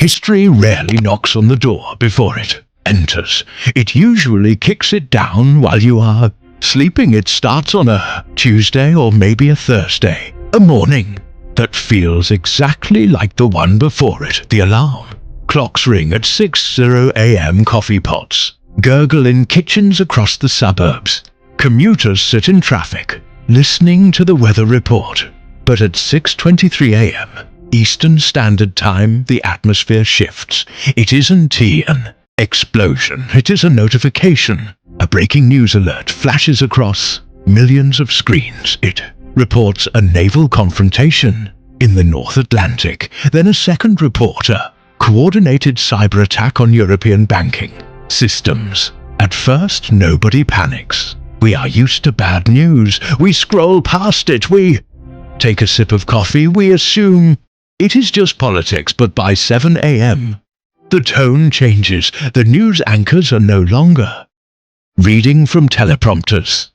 History rarely knocks on the door before it enters. It usually kicks it down while you are sleeping. It starts on a Tuesday or maybe a Thursday, a morning that feels exactly like the one before it. The alarm clocks ring at 6:00 a.m. Coffee pots gurgle in kitchens across the suburbs. Commuters sit in traffic, listening to the weather report. But at 6:23 a.m. Eastern Standard Time, the atmosphere shifts. It isn't an explosion, it is a notification. A breaking news alert flashes across millions of screens. It reports a naval confrontation in the North Atlantic. Then a second report, a coordinated cyber attack on European banking systems. At first, nobody panics. We are used to bad news. We scroll past it. We take a sip of coffee. We assume it is just politics. But by 7 a.m., the tone changes. The news anchors are no longer reading from teleprompters.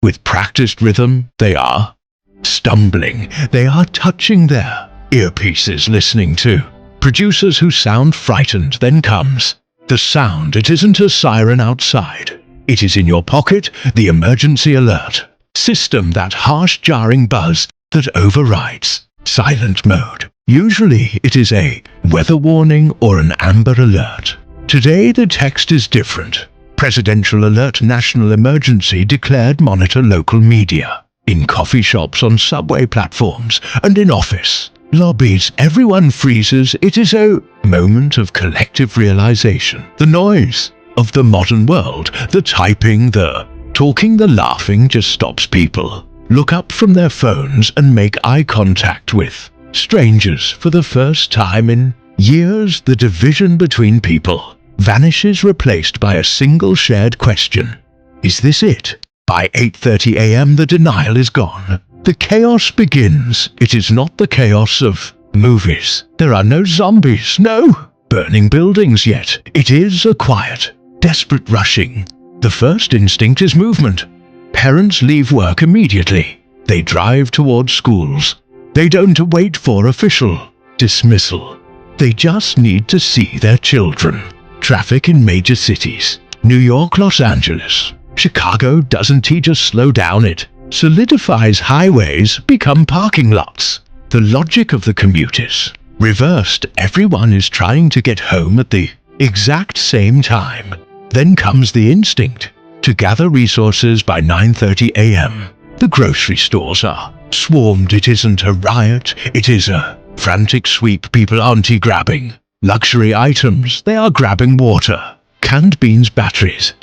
With practiced rhythm, they are stumbling. They are touching their earpieces, listening to producers who sound frightened. Then comes the sound. It isn't a siren outside. It is in your pocket, the emergency alert system, that harsh, jarring buzz that overrides silent mode. Usually it is a weather warning or an amber alert. Today the text is different. Presidential alert, national emergency declared, monitor local media. In coffee shops, on subway platforms, and in office lobbies, everyone freezes. It is a moment of collective realization. The noise of the modern world, the typing, the talking, the laughing, just stops. People look up from their phones and make eye contact with strangers. For the first time in years, the division between people vanishes, replaced by a single shared question. Is this it? By 8:30 a.m. the denial is gone. The chaos begins. It is not the chaos of movies. There are no zombies, no burning buildings yet. It is a quiet, desperate rushing. The first instinct is movement. Parents leave work immediately. They drive towards schools. They don't wait for official dismissal. They just need to see their children. Traffic in major cities, New York, Los Angeles, Chicago, doesn't just slow down, it solidifies. Highways become parking lots. The logic of the commute is reversed. Everyone is trying to get home at the exact same time. Then comes the instinct to gather resources. By 9:30 a.m., the grocery stores are swarmed. It isn't a riot, it is a frantic sweep. People aren't grabbing luxury items, they are grabbing water, canned beans, batteries.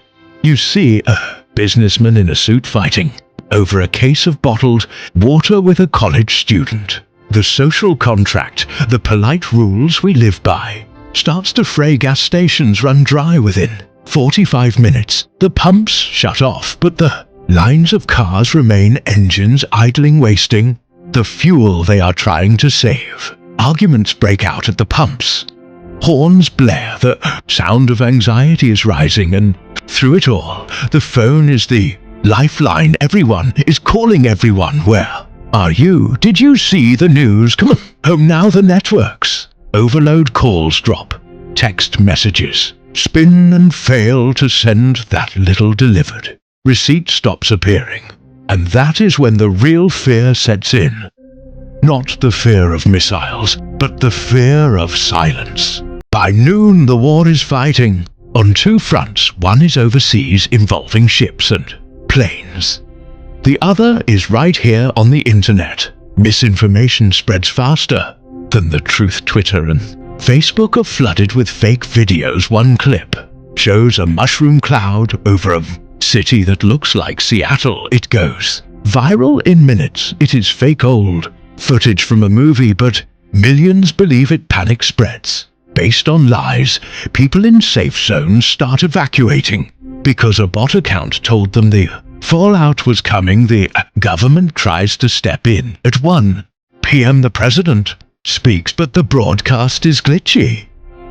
You see a businessman in a suit fighting over a case of bottled water with a college student. The social contract, the polite rules we live by, starts to fray. Gas stations run dry within 45 minutes. The pumps shut off, but the lines of cars remain, engines idling, wasting the fuel they are trying to save. Arguments break out at the pumps. Horns blare. The sound of anxiety is rising, and through it all, the phone is the lifeline. Everyone is calling everyone. Where are you? Did you see the news? Come on home now. The networks overload. Calls drop. Text messages spin and fail to send that little delivered. Receipt stops appearing. And that is when the real fear sets in. Not the fear of missiles, but the fear of silence. By noon, the war is fighting on two fronts. One is overseas, involving ships and planes. The other is right here on the internet. Misinformation spreads faster than the truth. Twitter and Facebook are flooded with fake videos. One clip shows a mushroom cloud over a city that looks like Seattle. It goes viral in minutes. It is fake, old footage from a movie, but millions believe it. Panic spreads. Based on lies, people in safe zones start evacuating because a bot account told them the fallout was coming. The government tries to step in. At 1 p.m. the president speaks, but the broadcast is glitchy.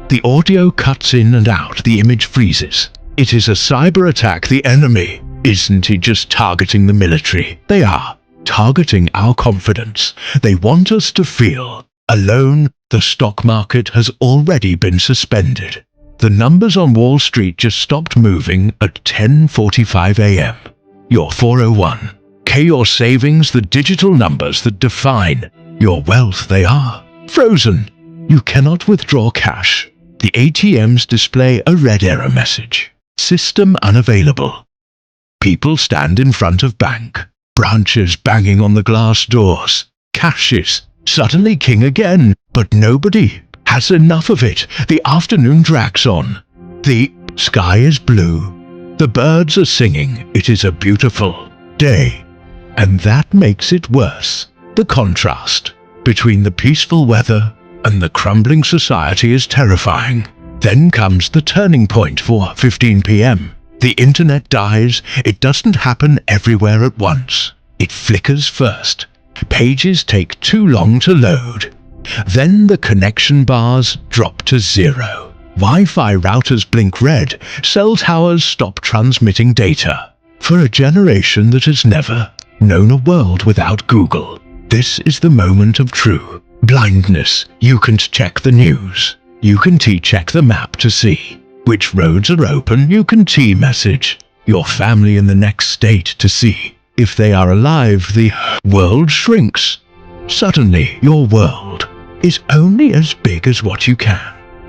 The audio cuts in and out. The image freezes. It is a cyber attack. The enemy isn't just targeting the military. They are targeting our confidence. They want us to feel alone, the stock market has already been suspended. The numbers on Wall Street just stopped moving at 10:45 a.m. Your 401k, your savings, the digital numbers that define your wealth, they are frozen. You cannot withdraw cash. The ATMs display a red error message. System unavailable. People stand in front of bank. Branches banging on the glass doors. Cash is suddenly king again, but nobody has enough of it. The afternoon drags on. The sky is blue. The birds are singing. It is a beautiful day. And that makes it worse. The contrast between the peaceful weather and the crumbling society is terrifying. Then comes the turning point for 15 p.m. The internet dies. It doesn't happen everywhere at once. It flickers first. Pages take too long to load. Then the connection bars drop to 0. Wi-Fi routers blink red. Cell towers stop transmitting data. For a generation that has never known a world without Google, this is the moment of true blindness. You can't check the news. You can check the map to see which roads are open. You can message your family in the next state to see if they are alive. The world shrinks. Suddenly, your world is only as big as what you can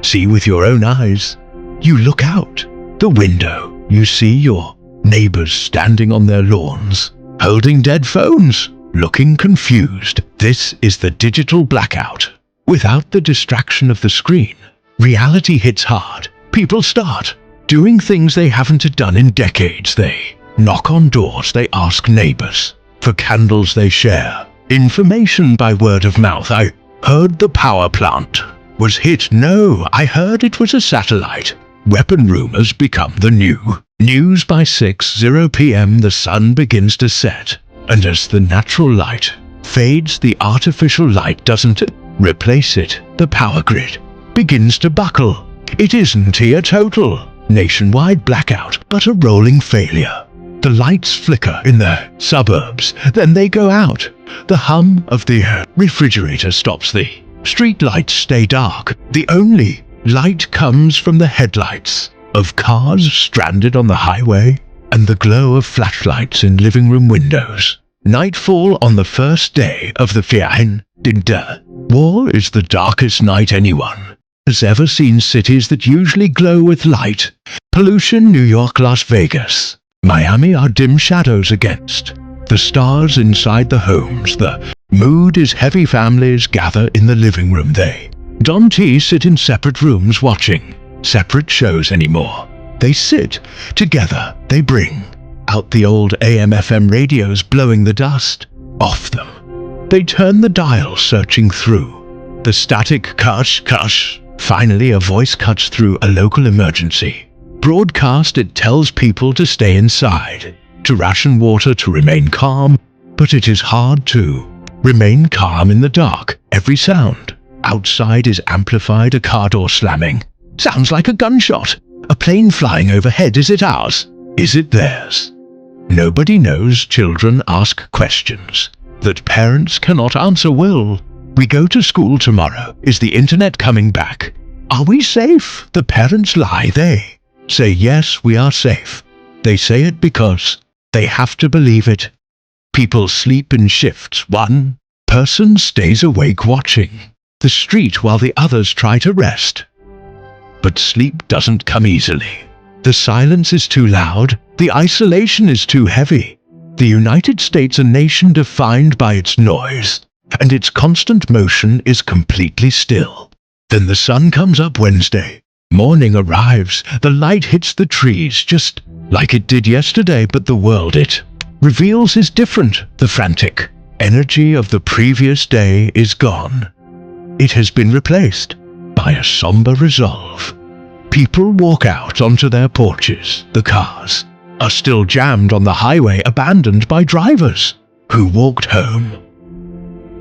see with your own eyes. You look out the window. You see your neighbors standing on their lawns, holding dead phones, looking confused. This is the digital blackout. Without the distraction of the screen, reality hits hard. People start doing things they haven't done in decades. They knock on doors. They ask neighbors for candles. They share information by word of mouth. I heard the power plant was hit. No, I heard it was a satellite. Weapon rumors become the new news. By 6:00 p.m. the sun begins to set, and as the natural light fades, the artificial light doesn't replace it. The power grid begins to buckle. It isn't a total nationwide blackout, but a rolling failure. The lights flicker in the suburbs, then they go out. The hum of the refrigerator stops. The street lights stay dark. The only light comes from the headlights of cars stranded on the highway and the glow of flashlights in living room windows. Nightfall on the first day of the Winter War is the darkest night anyone has ever seen. Cities that usually glow with light, pollution, New York, Las Vegas, Miami, are dim shadows against the stars inside the homes. The mood is heavy. Families gather in the living room. They don't sit in separate rooms watching separate shows anymore. They sit together. They bring out the old AM/FM radios, blowing the dust off them. They turn the dial, searching through the static. Cush. Finally, a voice cuts through. A local emergency broadcast. It tells people to stay inside, to ration water, to remain calm. But it is hard to remain calm in the dark. Every sound outside is amplified. A car door slamming sounds like a gunshot. A plane flying overhead. Is it ours? Is it theirs? Nobody knows. Children ask questions that parents cannot answer. Will we go to school tomorrow? Is the internet coming back? Are we safe? The parents lie. They say, yes, we are safe. They say it because they have to believe it. People sleep in shifts. One person stays awake watching the street while the others try to rest. But sleep doesn't come easily. The silence is too loud. The isolation is too heavy. The United States, a nation defined by its noise, and its constant motion, is completely still. Then the sun comes up. Wednesday morning arrives. The light hits the trees just like it did yesterday, but the world it reveals is different. The frantic energy of the previous day is gone. It has been replaced by a somber resolve. People walk out onto their porches. The cars are still jammed on the highway, abandoned by drivers who walked home.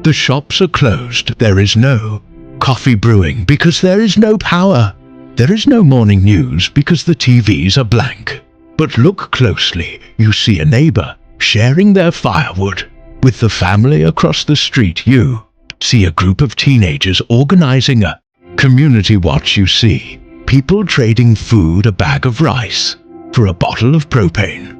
The shops are closed. There is no coffee brewing because there is no power. There is no morning news because the TVs are blank. But look closely. You see a neighbor sharing their firewood with the family across the street. You see a group of teenagers organizing a community watch. You see people trading food, a bag of rice, for a bottle of propane.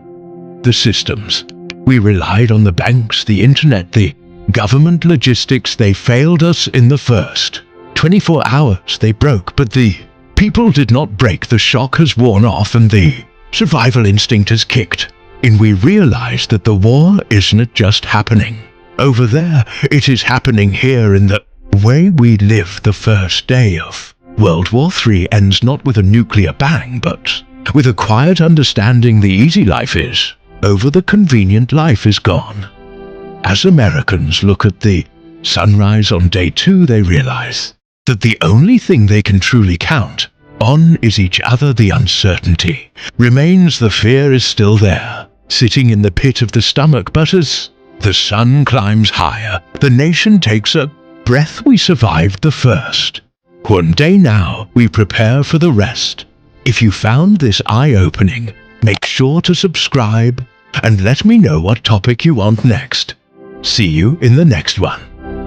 The systems. We relied on the banks, the internet, the government logistics. They failed us in the first 24 hours. They broke, but the people did not break. The shock has worn off and the survival instinct has kicked in. We realized that the war isn't just happening over there, it is happening here in the way we live. The first day of World War III ends not with a nuclear bang, but with a quiet understanding. The easy life is over, the convenient life is gone. As Americans look at the sunrise on day 2, they realize that the only thing they can truly count on is each other. The uncertainty remains, the fear is still there, sitting in the pit of the stomach, but as the sun climbs higher, the nation takes a breath. We survived the first. One day now, we prepare for the rest. If you found this eye-opening, make sure to subscribe and let me know what topic you want next. See you in the next one.